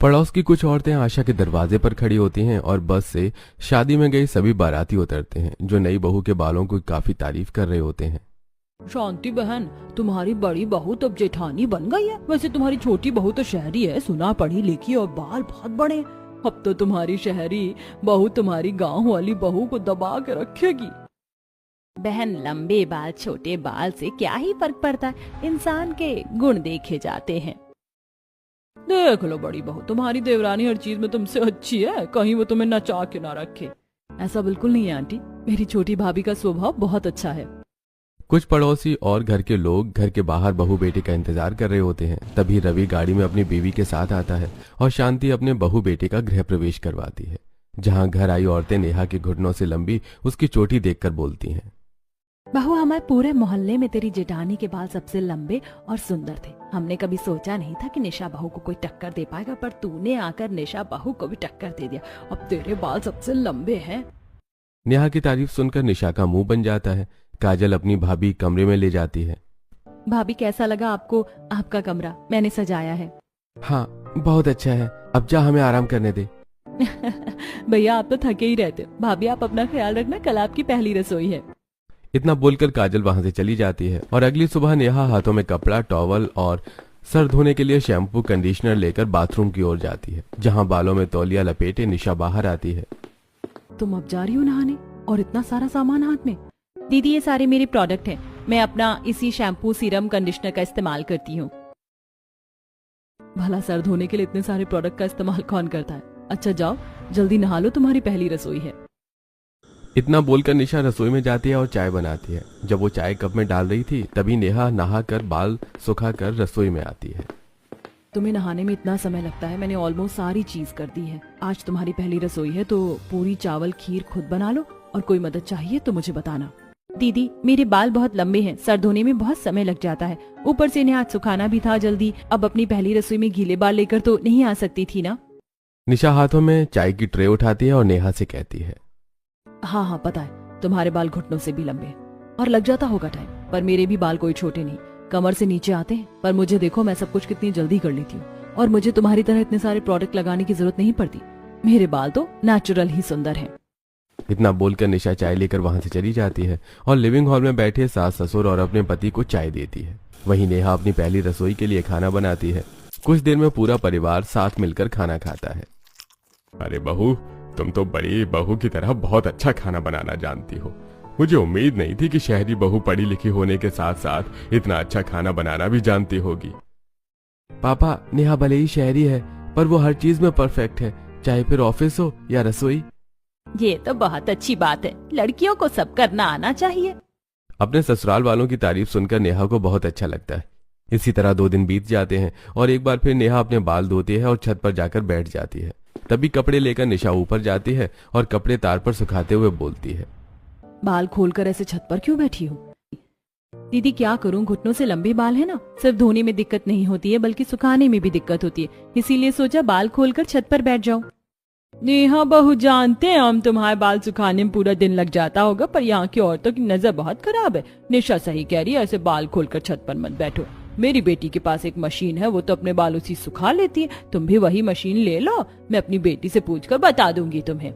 पड़ोस की कुछ औरतें आशा के दरवाजे पर खड़ी होती हैं और बस से शादी में गए सभी बाराती उतरते हैं जो नई बहू के बालों की काफी तारीफ कर रहे होते हैं। शांति बहन, तुम्हारी बड़ी बहू तो अब जेठानी बन गई है। वैसे तुम्हारी छोटी बहू तो शहरी है, सुना पढ़ी लिखी और बाल बहुत बड़े हैं। अब तो तुम्हारी शहरी बहू तुम्हारी गांव वाली बहू को दबा के रखेगी। बहन, लंबे बाल छोटे बाल से क्या ही फर्क पड़ता है, इंसान के गुण देखे जाते हैं। देख लो बड़ी बहू, तुम्हारी देवरानी हर चीज में तुमसे अच्छी है, कहीं वो तुम्हें नचा के ना रखे। ऐसा बिल्कुल नहीं है आंटी, मेरी छोटी भाभी का स्वभाव बहुत अच्छा है। कुछ पड़ोसी और घर के लोग घर के बाहर बहू बेटे का इंतजार कर रहे होते हैं। तभी रवि गाड़ी में अपनी बीवी के साथ आता है और शांति अपने बहू बेटे का गृह प्रवेश करवाती है, जहां घर आई औरतें नेहा के घुटनों से लंबी उसकी चोटी देखकर बोलती हैं, बहू, हमारे पूरे मोहल्ले में तेरी जेठानी के बाल सबसे लंबे और सुंदर थे। हमने कभी सोचा नहीं था कि निशा बहू को कोई टक्कर दे पाएगा, पर तूने आकर निशा बहू को भी टक्कर दे दिया। अब तेरे बाल सबसे लंबे हैं। नेहा की तारीफ सुनकर निशा का मुंह बन जाता है। काजल अपनी भाभी कमरे में ले जाती है। भाभी, कैसा लगा आपको आपका कमरा? मैंने सजाया है। हाँ, बहुत अच्छा है। अब जा, हमें आराम करने दे। भैया, आप तो थके ही रहते हो। भाभी, आप अपना ख्याल रखना, कल आपकी पहली रसोई है। इतना बोलकर काजल वहां से चली जाती है और अगली सुबह नेहा हाथों में कपड़ा, टॉवल और सर धोने के लिए शैम्पू कंडीशनर लेकर बाथरूम की ओर जाती है, जहां बालों में तौलिया लपेटे निशा बाहर आती है। तुम अब जा रही हो नहाने और इतना सारा सामान हाथ में? दीदी, ये सारे मेरे प्रोडक्ट हैं। मैं अपना इसी शैम्पू, सीरम, कंडीशनर का इस्तेमाल करती हूँ। भला सर धोने के लिए इतने सारे प्रोडक्ट का इस्तेमाल कौन करता है? अच्छा जाओ, जल्दी नहा लो, तुम्हारी पहली रसोई है। इतना बोलकर निशा रसोई में जाती है और चाय बनाती है। जब वो चाय कप में डाल रही थी तभी नेहा नहाकर बाल सुखाकर रसोई में आती है। तुम्हें नहाने में इतना समय लगता है? मैंने ऑलमोस्ट सारी चीज कर दी है। आज तुम्हारी पहली रसोई है तो पूरी चावल खीर खुद बना लो, और कोई मदद चाहिए तो मुझे बताना। दीदी, मेरे बाल बहुत लंबे हैं, सर धोने में बहुत समय लग जाता है। ऊपर से इन्हें आज सुखाना भी था जल्दी। अब अपनी पहली रसोई में गीले बाल लेकर तो नहीं आ सकती थी ना। निशा हाथों में चाय की ट्रे उठाती है और नेहा से कहती है, हाँ हाँ, पता है, तुम्हारे बाल घुटनों से भी लंबे हैं और लग जाता होगा टाइम, पर मेरे भी बाल कोई छोटे नहीं, कमर से नीचे आते हैं। पर मुझे देखो, मैं सब कुछ कितनी जल्दी कर लेती हूँ, और मुझे तुम्हारी तरह इतने सारे प्रोडक्ट लगाने की जरूरत नहीं पड़ती। मेरे बाल तो नेचुरल ही सुंदर हैं। इतना बोलकर निशा चाय लेकर वहां से चली जाती है और लिविंग हॉल में बैठे सास ससुर और अपने पति को चाय देती है। वहीं नेहा अपनी पहली रसोई के लिए खाना बनाती है। कुछ देर में पूरा परिवार साथ मिलकर खाना खाता है। अरे बहू, तुम तो बड़ी बहू की तरह बहुत अच्छा खाना बनाना जानती हो। मुझे उम्मीद नहीं थी कि शहरी बहू पढ़ी लिखी होने के साथ साथ इतना अच्छा खाना बनाना भी जानती होगी। पापा, नेहा भले ही शहरी है पर वो हर चीज में परफेक्ट है, चाहे फिर ऑफिस हो या रसोई। ये तो बहुत अच्छी बात है, लड़कियों को सब करना आना चाहिए। अपने ससुराल वालों की तारीफ सुनकर नेहा को बहुत अच्छा लगता है। इसी तरह 2 दिन बीत जाते हैं और एक बार फिर नेहा अपने बाल धोती है और छत पर जाकर बैठ जाती है। तभी कपड़े लेकर निशा ऊपर जाती है और कपड़े तार पर सुखाते हुए बोलती है, बाल खोलकर ऐसे छत पर क्यों बैठी हो? दीदी, क्या करूं, घुटनों से लंबे बाल है ना, सिर्फ धोने में दिक्कत नहीं होती है बल्कि सुखाने में भी दिक्कत होती है, इसीलिए सोचा बाल खोलकर छत पर बैठ जाऊं। नेहा बहू, जानते हैं हम तुम्हारे बाल सुखाने में पूरा दिन लग जाता होगा, पर यहाँ की औरतों की नजर बहुत खराब है। निशा सही कह रही है, ऐसे बाल खोलकर छत पर मत बैठो। मेरी बेटी के पास एक मशीन है, वो तो अपने बाल उसी सुखा लेती है। तुम भी वही मशीन ले लो, मैं अपनी बेटी से पूछकर बता दूंगी तुम्हें।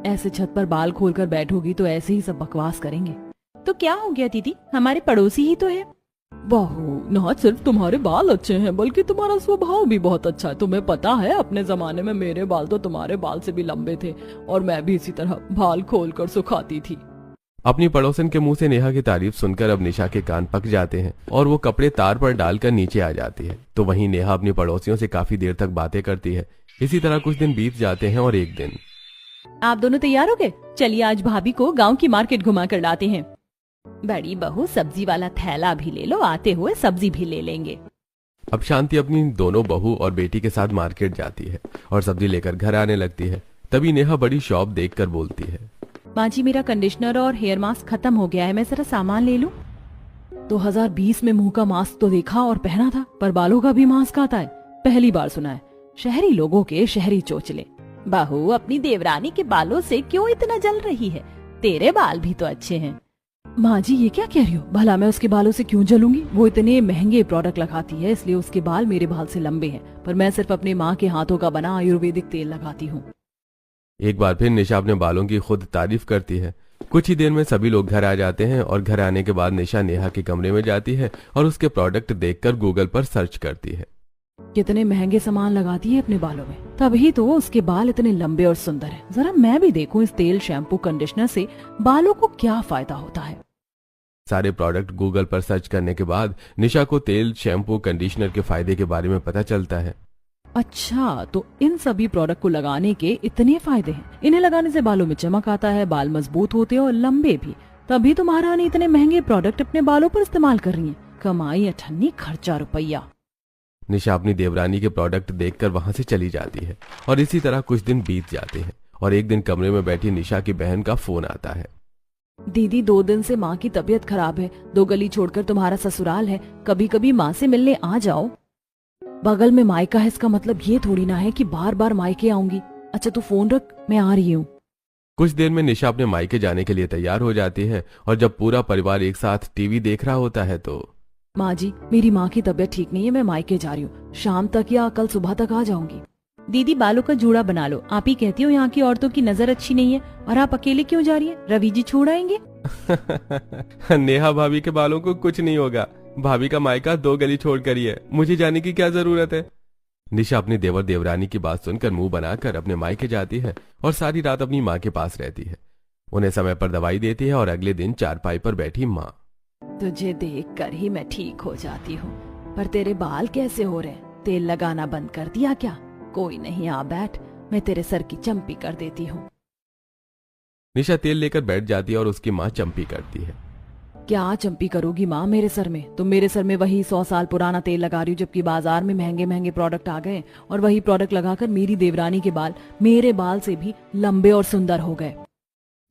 ऐसे छत पर बाल खोलकर बैठोगी तो ऐसे ही सब बकवास करेंगे। तो क्या हो गया दीदी, हमारे पड़ोसी ही तो है। बहू, ना सिर्फ तुम्हारे बाल अच्छे हैं बल्कि तुम्हारा स्वभाव भी बहुत अच्छा है। तुम्हें पता है, अपने जमाने में मेरे बाल तो तुम्हारे बाल से भी लंबे थे और मैं भी इसी तरह बाल खोलकर सुखाती थी। अपनी पड़ोसन के मुंह से नेहा की तारीफ सुनकर अब निशा के कान पक जाते हैं और वो कपड़े तार पर डालकर नीचे आ जाती है। तो वहीं नेहा अपनी पड़ोसियों से काफी देर तक बातें करती है। इसी तरह कुछ दिन बीत जाते हैं और एक दिन, आप दोनों तैयार हो गए? चलिए आज भाभी को गांव की मार्केट घुमा कर लाते हैं। बड़ी बहू, सब्जी वाला थैला भी ले लो, आते हुए सब्जी भी ले लेंगे। अब शांति अपनी दोनों बहू और बेटी के साथ मार्केट जाती है और सब्जी लेकर घर आने लगती है। तभी नेहा बड़ी शॉप देखकर बोलती है, माँ जी, मेरा कंडीशनर और हेयर मास्क खत्म हो गया है, मैं जरा सामान ले लूं। 2020 में मुंह का मास्क तो देखा और पहना था, पर बालों का भी मास्क आता है, पहली बार सुना है। शहरी लोगों के शहरी चोचले। बहू, अपनी देवरानी के बालों से क्यों इतना जल रही है? तेरे बाल भी तो अच्छे हैं। माँ जी ये क्या कह रही हो? भला मैं उसके बालों से क्यों जलूंगी? वो इतने महंगे प्रोडक्ट लगाती है इसलिए उसके बाल मेरे बाल से लंबे हैं, पर मैं सिर्फ अपनी माँ के हाथों का बना आयुर्वेदिक तेल लगाती हूँ। एक बार फिर निशा अपने बालों की खुद तारीफ करती है। कुछ ही देर में सभी लोग घर आ जाते हैं और घर आने के बाद निशा नेहा के कमरे में जाती है और उसके प्रोडक्ट देखकर गूगल पर सर्च करती है। कितने महंगे सामान लगाती है अपने बालों में, तभी तो उसके बाल इतने लंबे और सुंदर हैं। जरा मैं भी देखूं इस तेल, शैम्पू, कंडीशनर से बालों को क्या फायदा होता है। सारे प्रोडक्ट गूगल पर सर्च करने के बाद निशा को तेल, शैम्पू, कंडीशनर के फायदे के बारे में पता चलता है। अच्छा, तो इन सभी प्रोडक्ट को लगाने के इतने फायदे हैं। इन्हें लगाने से बालों में चमक आता है, बाल मजबूत होते हैं और लंबे भी। तभी तो महारानी इतने महंगे प्रोडक्ट अपने बालों पर इस्तेमाल कर रही है। कमाई अठन्नी, खर्चा रुपया। निशा अपनी देवरानी के प्रोडक्ट देखकर वहां से चली जाती है और इसी तरह कुछ दिन बीत जाते हैं और एक दिन कमरे में बैठी निशा की बहन का फोन आता है। दीदी, 2 दिन से माँ की तबीयत खराब है। 2 गली छोड़कर तुम्हारा ससुराल है, कभी कभी माँ से मिलने आ जाओ। बगल में मायका है, इसका मतलब ये थोड़ी ना है कि बार बार मायके आऊंगी। अच्छा तू फोन रख, मैं आ रही हूँ। कुछ देर में निशा अपने मायके जाने के लिए तैयार हो जाती है और जब पूरा परिवार एक साथ टीवी देख रहा होता है तो माँ जी, मेरी माँ की तबीयत ठीक नहीं है, मैं मायके जा रही हूँ। शाम तक या कल सुबह तक आ जाऊंगी। दीदी, बालों का जूड़ा बना लो। आप ही कहती हो यहाँ की औरतों की नजर अच्छी नहीं है, और आप अकेले क्यों जा रही है? रवि जी छोड़ आएंगे। नेहा भाभी के बालों को कुछ नहीं होगा। भाभी का मायका 2 गली छोड़ कर ही है, मुझे जाने की क्या जरूरत है। निशा अपनी देवर देवरानी की बात सुनकर मुंह बनाकर अपने मायके जाती है और सारी रात अपनी माँ के पास रहती है। उन्हें समय पर दवाई देती है और अगले दिन चारपाई पर बैठी माँ। तुझे देख कर ही मैं ठीक हो जाती हूँ, पर तेरे बाल कैसे हो रहे? तेल लगाना बंद कर दिया क्या? कोई नहीं, आ बैठ, मैं तेरे सर की चंपी कर देती हूँ। निशा तेल लेकर बैठ जाती है और उसकी माँ चंपी करती है। क्या चंपी करोगी माँ मेरे सर में? तुम मेरे सर में वही 100 साल पुराना तेल लगा रही हो, जबकि बाजार में महंगे महंगे प्रोडक्ट आ गए और वही प्रोडक्ट लगाकर मेरी देवरानी के बाल मेरे बाल से भी लंबे और सुंदर हो गए।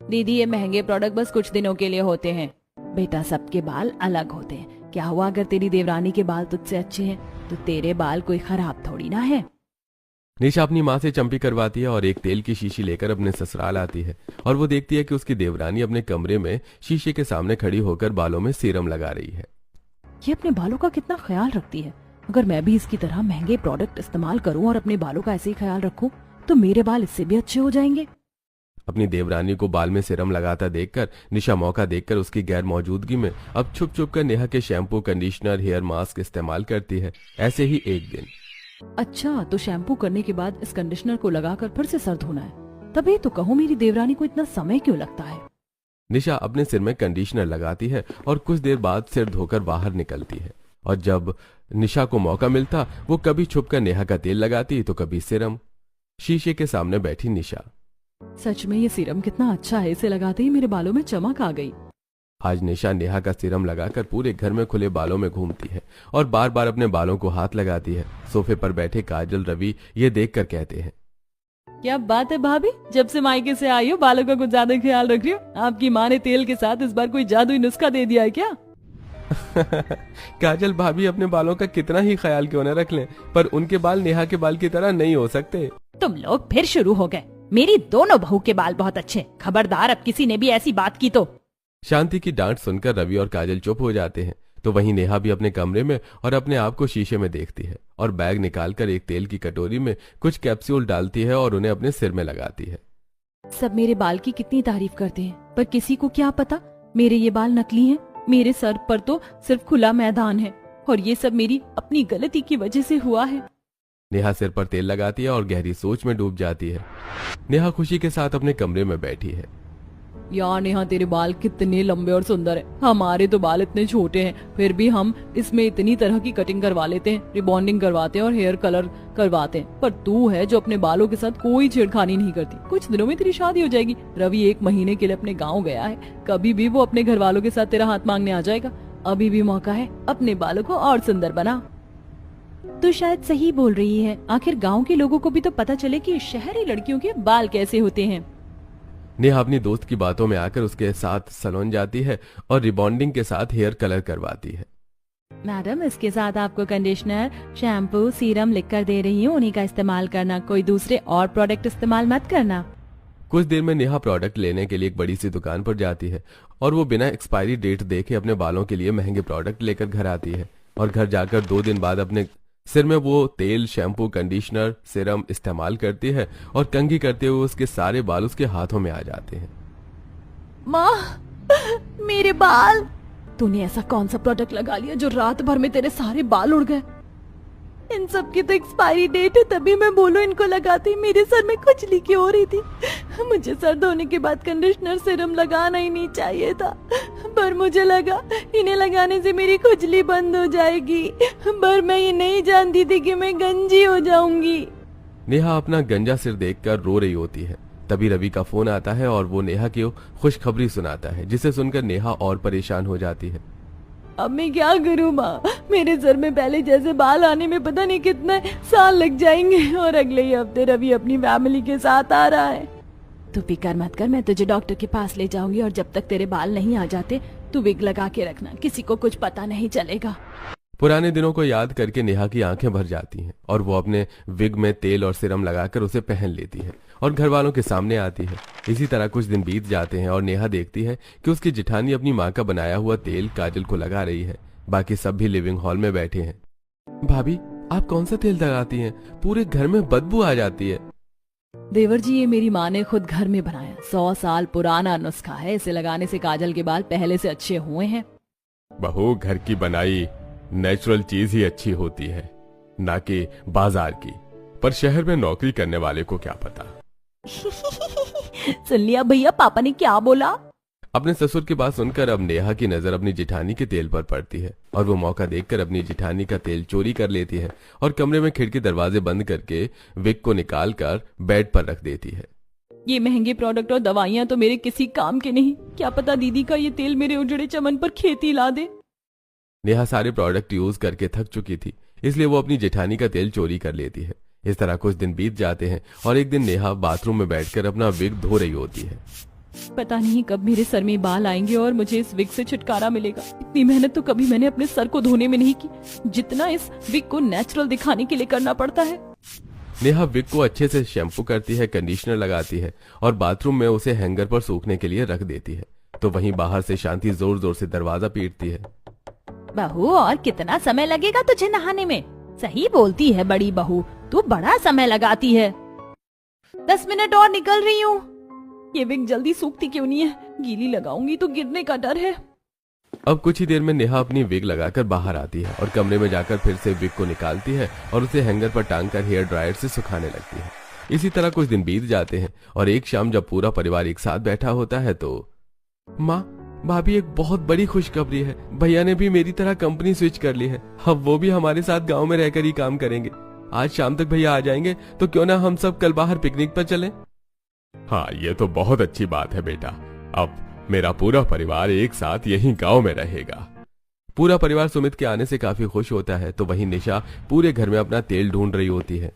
दीदी, ये महंगे प्रोडक्ट बस कुछ दिनों के लिए होते हैं। बेटा, सबके बाल अलग होते हैं। क्या हुआ अगर तेरी देवरानी के बाल तुझसे अच्छे हैं तो तेरे बाल कोई खराब थोड़ी ना है। निशा अपनी माँ से चंपी करवाती है और एक तेल की शीशी लेकर अपने ससुराल आती है और वो देखती है कि उसकी देवरानी अपने कमरे में शीशे के सामने खड़ी होकर बालों में सीरम लगा रही है। ये अपने बालों का कितना ख्याल रखती है। अगर मैं भी इसकी तरह महंगे प्रोडक्ट इस्तेमाल करूं और अपने बालों का ऐसे ही ख्याल रखूं तो मेरे बाल इससे भी अच्छे हो जाएंगे। अपनी देवरानी को बाल में सीरम लगाता देखकर निशा मौका देखकर उसकी गैर मौजूदगी में अब छुप छुप कर नेहा के शैम्पू, कंडीशनर, हेयर मास्क इस्तेमाल करती है। ऐसे ही एक दिन। अच्छा, तो शैम्पू करने के बाद इस कंडीशनर को लगाकर फिर से सर धोना है। तभी तो कहूँ मेरी देवरानी को इतना समय क्यों लगता है। निशा अपने सिर में कंडीशनर लगाती है और कुछ देर बाद सिर धोकर बाहर निकलती है और जब निशा को मौका मिलता वो कभी छुपकर नेहा का तेल लगाती तो कभी सीरम। शीशे के सामने बैठी निशा। सच में ये सीरम कितना अच्छा है, इसे लगाते ही मेरे बालों में चमक आ गई। आज निशा नेहा का सीरम लगाकर पूरे घर में खुले बालों में घूमती है और बार बार अपने बालों को हाथ लगाती है। सोफे पर बैठे काजल, रवि ये देखकर कहते हैं, क्या बात है भाभी, जब से मायके से आई हो बालों का कुछ ज्यादा ख्याल रख रही हो। आपकी माँ ने तेल के साथ इस बार कोई जादुई नुस्खा दे दिया है क्या? काजल भाभी अपने बालों का कितना ही ख्याल क्यों न रख लें, पर उनके बाल नेहा के बाल की तरह नहीं हो सकते। तुम लोग फिर शुरू हो गए। मेरी दोनों बहू के बाल बहुत अच्छे, खबरदार अब किसी ने भी ऐसी बात की तो। शांति की डांट सुनकर रवि और काजल चुप हो जाते हैं तो वहीं नेहा भी अपने कमरे में और अपने आप को शीशे में देखती है और बैग निकालकर एक तेल की कटोरी में कुछ कैप्सूल डालती है और उन्हें अपने सिर में लगाती है। सब मेरे बाल की कितनी तारीफ करते हैं, पर किसी को क्या पता मेरे ये बाल नकली हैं। मेरे सर पर तो सिर्फ खुला मैदान है और ये सब मेरी अपनी गलती की वजह से हुआ है। नेहा सिर पर तेल लगाती है और गहरी सोच में डूब जाती है। नेहा खुशी के साथ अपने कमरे में बैठी है। यार नेहा, तेरे बाल कितने लंबे और सुंदर हैं। हमारे तो बाल इतने छोटे हैं, फिर भी हम इसमें इतनी तरह की कटिंग करवा लेते हैं, रिबॉन्डिंग करवाते हैं और हेयर कलर करवाते हैं। पर तू है जो अपने बालों के साथ कोई छेड़खानी नहीं करती। कुछ दिनों में तेरी शादी हो जाएगी। रवि 1 महीने के लिए अपने गाँव गया है, कभी भी वो अपने घर वालों के साथ तेरा हाथ मांगने आ जाएगा। अभी भी मौका है, अपने बालों को और सुंदर बना। तो शायद सही बोल रही है। आखिर गाँव के लोगों को भी तो पता चले कि शहरी लड़कियों के बाल कैसे होते हैं। नेहा अपनी दोस्त की बातों में आकर उसके साथ सैलून जाती है और रिबॉन्डिंग के साथ हेयर कलर करवाती है। मैडम, इसके साथ आपको कंडीशनर, शैम्पू, सीरम लिख कर दे रही हूँ, उन्हीं का इस्तेमाल करना, कोई दूसरे और प्रोडक्ट इस्तेमाल मत करना। कुछ देर में नेहा प्रोडक्ट लेने के लिए एक बड़ी सी दुकान पर जाती है और वो बिना एक्सपायरी डेट देखे अपने बालों के लिए महंगे प्रोडक्ट लेकर घर आती है। और घर जाकर 2 दिन बाद अपने सिर में वो तेल, शैम्पू, कंडीशनर, सीरम इस्तेमाल करती है और कंघी करते हुए उसके सारे बाल उसके हाथों में आ जाते हैं। माँ, मेरे बाल! तूने ऐसा कौन सा प्रोडक्ट लगा लिया जो रात भर में तेरे सारे बाल उड़ गए? इन सब की तो एक्सपायरी डेट है, तभी मैं बोलूं इनको लगाती। मेरे सर में खुजली क्यों हो रही थी? मुझे सर धोने के बाद कंडीशनर, सीरम लगाना ही नहीं चाहिए था, पर मुझे लगा इन्हें लगाने से मेरी खुजली बंद हो जाएगी। पर मैं ये नहीं जानती थी कि मैं गंजी हो जाऊंगी। नेहा अपना गंजा सिर देखकर रो रही होती है। तभी रवि का फोन आता है और वो नेहा की खुशखबरी सुनाता है, जिसे सुनकर नेहा और परेशान हो जाती है। अब मैं क्या करूं माँ? मेरे सर में पहले जैसे बाल आने में पता नहीं कितने साल लग जाएंगे, और अगले ही हफ्ते रवि अपनी फैमिली के साथ आ रहा है। तू फिक्र मत कर, मैं तुझे डॉक्टर के पास ले जाऊंगी, और जब तक तेरे बाल नहीं आ जाते तू विग लगा के रखना, किसी को कुछ पता नहीं चलेगा। पुराने दिनों को याद करके नेहा की आंखें भर जाती हैं और वो अपने विग में तेल और सीरम लगाकर उसे पहन लेती है और घर वालों के सामने आती है। इसी तरह कुछ दिन बीत जाते हैं और नेहा देखती है कि उसकी जिठानी अपनी माँ का बनाया हुआ तेल काजल को लगा रही है। बाकी सब भी लिविंग हॉल में बैठे हैं। भाभी, आप कौन सा तेल लगाती हैं? पूरे घर में बदबू आ जाती है। देवर जी, ये मेरी माँ ने खुद घर में बनाया, 100 साल पुराना नुस्खा है। इसे लगाने से काजल के बाल पहले से अच्छे हुए हैं। बहू, घर की बनाई नेचुरल चीज ही अच्छी होती है, ना कि बाजार की। पर शहर में नौकरी करने वाले को क्या पता। सुन लिया भैया, पापा ने क्या बोला? अपने ससुर की बात सुनकर अब नेहा की नजर अपनी जिठानी के तेल पर पड़ती है और वो मौका देखकर अपनी जिठानी का तेल चोरी कर लेती है और कमरे में खिड़की दरवाजे बंद करके विग को निकाल कर बेड पर रख देती है। ये महंगे प्रोडक्ट और दवाइयाँ तो मेरे किसी काम के नहीं। क्या पता दीदी का ये तेल मेरे उजड़े चमन पर खेती ला दे। नेहा सारे प्रोडक्ट यूज करके थक चुकी थी, इसलिए वो अपनी जेठानी का तेल चोरी कर लेती है। इस तरह कुछ दिन बीत जाते हैं और एक दिन नेहा बाथरूम में बैठकर अपना विग धो रही होती है। पता नहीं कब मेरे सर में बाल आएंगे और मुझे इस विग से छुटकारा मिलेगा। इतनी मेहनत तो कभी मैंने अपने सर को धोने में नहीं की, जितना इस विग को नेचुरल दिखाने के लिए करना पड़ता है। नेहा विग को अच्छे से शैम्पू करती है, कंडीशनर लगाती है और बाथरूम में उसे हैंगर पर सूखने के लिए रख देती है। तो वहीं बाहर से शांति जोर जोर से दरवाजा पीटती है। बहू, और कितना समय लगेगा तुझे नहाने में? सही बोलती है बड़ी बहू, तू बड़ा समय लगाती है। 10 मिनट और निकल रही हूँ। ये विग जल्दी सूखती क्यों नहीं है? गीली लगाऊंगी तो गिरने का डर है। अब कुछ ही देर में नेहा अपनी विग लगाकर बाहर आती है और कमरे में जाकर फिर से विग को निकालती है और उसे हैंगर पर टांगकर हेयर ड्रायर से सुखाने लगती है। इसी तरह कुछ दिन बीत जाते हैं और एक शाम जब पूरा परिवार एक साथ बैठा होता है तो माँ, भाभी, एक बहुत बड़ी खुशखबरी है। भैया ने भी मेरी तरह कंपनी स्विच कर ली है। अब वो भी हमारे साथ गांव में रहकर ही काम करेंगे। आज शाम तक भैया आ जाएंगे, तो क्यों ना हम सब कल बाहर पिकनिक पर चलें? हाँ, ये तो बहुत अच्छी बात है बेटा। अब मेरा पूरा परिवार एक साथ यहीं गांव में रहेगा। पूरा परिवार सुमित के आने से काफी खुश होता है। तो वहीं निशा पूरे घर में अपना तेल ढूंढ रही होती है।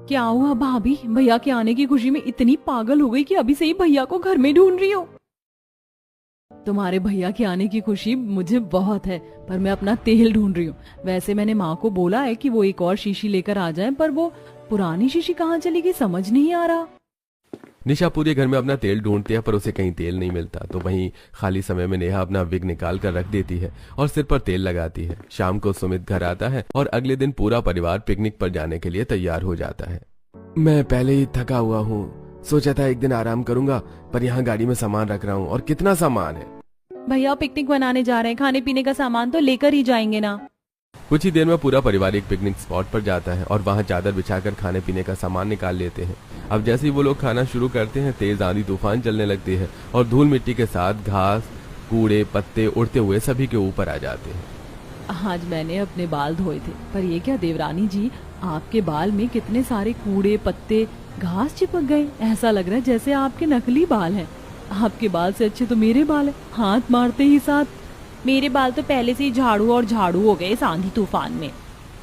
क्या हुआ भाभी? भैया के आने की खुशी में इतनी पागल हो गई कि अभी से ही भैया को घर में ढूंढ रही हो। तुम्हारे भैया के आने की खुशी मुझे बहुत है, पर मैं अपना तेल ढूंढ रही हूँ। वैसे मैंने माँ को बोला है कि वो एक और शीशी लेकर आ जाए, पर वो पुरानी शीशी कहाँ चली गई समझ नहीं आ रहा। निशा पूरे घर में अपना तेल ढूंढती है पर उसे कहीं तेल नहीं मिलता। तो वहीं खाली समय में नेहा अपना विग निकाल कर रख देती है और सिर पर तेल लगाती है। शाम को सुमित घर आता है और अगले दिन पूरा परिवार पिकनिक पर जाने के लिए तैयार हो जाता है। मैं पहले ही थका हुआ हूँ, सोचा था एक दिन आराम करूंगा, पर यहाँ गाड़ी में सामान रख रहा हूँ। और कितना सामान है? भैया पिकनिक बनाने जा रहे हैं, खाने पीने का सामान तो लेकर ही जाएंगे ना। कुछ ही देर में पूरा परिवार एक पिकनिक स्पॉट पर जाता है और वहां चादर बिछाकर खाने पीने का सामान निकाल लेते हैं। अब जैसे ही वो लोग खाना शुरू करते हैं, तेज आंधी तूफान चलने लगती है और धूल मिट्टी के साथ घास, कूड़े, पत्ते उड़ते हुए सभी के ऊपर आ जाते हैं। आज मैंने अपने बाल धोए थे, पर ये क्या देवरानी जी, आपके बाल में कितने सारे कूड़े, पत्ते, घास चिपक गए। ऐसा लग रहा है जैसे आपके नकली बाल हैं। आपके बाल से अच्छे तो मेरे बाल हैं। हाथ मारते ही साथ मेरे बाल तो पहले से ही झाड़ू और झाड़ू हो गए इस आंधी तूफान में।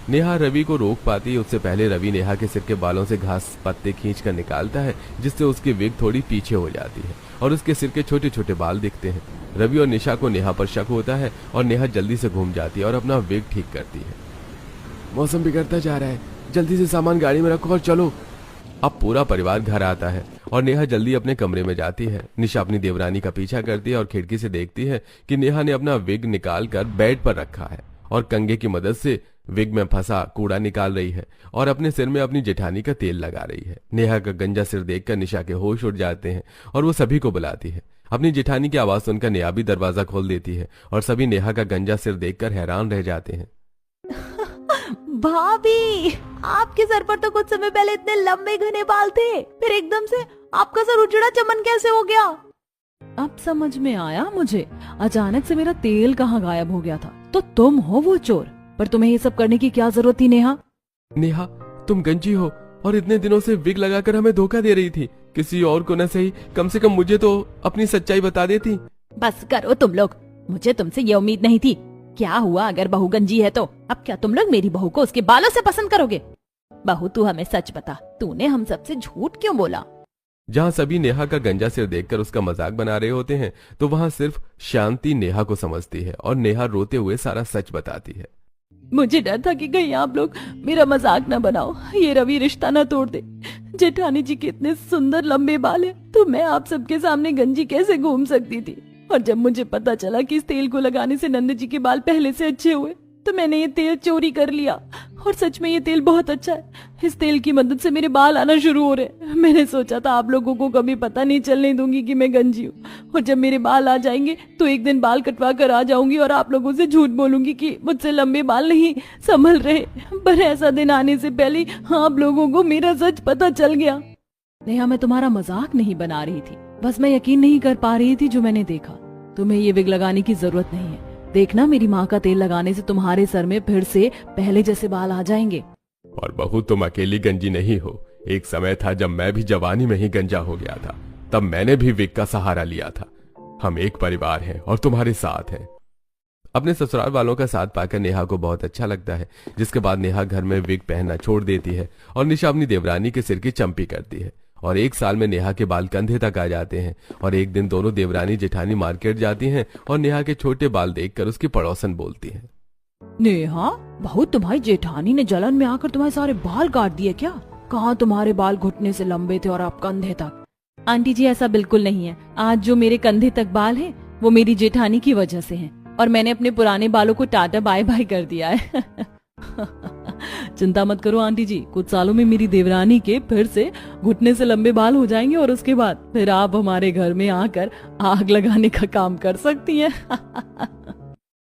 नेहा रवि को रोक पाती, उससे पहले रवि नेहा के सिर के बालों से घास पत्ते खींचकर निकालता है, जिससे उसकी विग थोड़ी पीछे हो जाती है और उसके सिर के छोटे छोटे बाल दिखते हैं। रवि और निशा को नेहा पर शक होता है और नेहा जल्दी से घूम जाती है और अपना विग ठीक करती है। मौसम बिगड़ता जा रहा है, जल्दी से सामान गाड़ी में रखो और चलो। अब पूरा परिवार घर आता है और नेहा जल्दी अपने कमरे में जाती है। निशा अपनी देवरानी का पीछा करती है और खिड़की से देखती है कि नेहा ने अपना विग निकाल कर बेड पर रखा है और कंघे की मदद से विग में फंसा कूड़ा निकाल रही है और अपने सिर में अपनी जेठानी का तेल लगा रही है। नेहा का गंजा सिर देखकर निशा के होश उड़ जाते हैं और वो सभी को बुलाती है। अपनी जेठानी की आवाज सुनकर नेहा भी दरवाजा खोल देती है और सभी नेहा का गंजा सिर देखकर हैरान रह जाते हैं। भाभी, आपके सर पर तो कुछ समय पहले इतने लंबे घने बाल थे, फिर एकदम से आपका सर उजड़ा चमन कैसे हो गया? अब समझ में आया मुझे, अचानक से मेरा तेल कहाँ गायब हो गया था। तो तुम हो वो चोर, पर तुम्हें ये सब करने की क्या जरूरत थी नेहा? नेहा, तुम गंजी हो और इतने दिनों से विग लगाकर हमें धोखा दे रही थी। किसी और को न सही, कम से कम मुझे तो अपनी सच्चाई बता देती। बस करो तुम लोग, मुझे तुमसे ये उम्मीद नहीं थी। क्या हुआ अगर बहू गंजी है तो? अब क्या तुम लोग मेरी बहू को उसके बालों से पसंद करोगे? बहू तू हमें सच बता, तूने हम सबसे झूठ क्यों बोला? जहाँ सभी नेहा का गंजा सिर देखकर उसका मजाक बना रहे होते हैं तो वहाँ सिर्फ शांति नेहा को समझती है और नेहा रोते हुए सारा सच बताती है। मुझे डर था कि कहीं आप लोग मेरा मजाक न बनाओ, ये रवि रिश्ता न तोड़ दे। जेठानी जी के इतने सुंदर लंबे बाल हैं, तो मैं आप सबके सामने गंजी कैसे घूम सकती थी? और जब मुझे पता चला कि इस तेल को लगाने से नंद जी के बाल पहले से अच्छे हुए, तो मैंने ये तेल चोरी कर लिया। और सच में ये तेल बहुत अच्छा है, इस तेल की मदद से मेरे बाल आना शुरू हो रहे। मैंने सोचा था आप लोगों को कभी पता नहीं चलने दूंगी कि मैं गंजी हूँ, और जब मेरे बाल आ जाएंगे तो एक दिन बाल कटवा कर आ जाऊंगी और आप लोगों से झूठ बोलूंगी कि मुझसे लंबे बाल नहीं संभल रहे। पर ऐसा दिन आने से पहले आप लोगों को मेरा सच पता चल गया। नेहा, मैं तुम्हारा मजाक नहीं बना रही थी, बस मैं यकीन नहीं कर पा रही थी जो मैंने देखा। तुम्हें ये विग लगाने की जरूरत नहीं है। देखना, मेरी माँ का तेल लगाने से तुम्हारे सर में फिर से पहले जैसे बाल आ जाएंगे। और बहू, तुम अकेली गंजी नहीं हो। एक समय था जब मैं भी जवानी में ही गंजा हो गया था, तब मैंने भी विग का सहारा लिया था। हम एक परिवार हैं और तुम्हारे साथ हैं। अपने ससुराल वालों का साथ पाकर नेहा को बहुत अच्छा लगता है, जिसके बाद नेहा घर में विग पहनना छोड़ देती है और निशा अपनी देवरानी के सिर की चंपी करती है। और एक साल में नेहा के बाल कंधे तक आ जाते हैं। और एक दिन दोनों देवरानी जेठानी मार्केट जाती हैं और नेहा के छोटे बाल देखकर उसकी पड़ोसन बोलती है, नेहा, बहुत तुम्हारी जेठानी ने जलन में आकर तुम्हारे सारे बाल काट दिए क्या? कहाँ तुम्हारे बाल घुटने से लंबे थे और अब कंधे तक? आंटी जी, ऐसा बिल्कुल नहीं है। आज जो मेरे कंधे तक बाल हैं, वो मेरी जेठानी की वजह से हैं, और मैंने अपने पुराने बालों को टाटा बाय बाय कर दिया है। चिंता मत करो आंटी जी, कुछ सालों में मेरी देवरानी के फिर से घुटने से लंबे बाल हो जाएंगे और उसके बाद फिर आप हमारे घर में आकर आग लगाने का काम कर सकती हैं।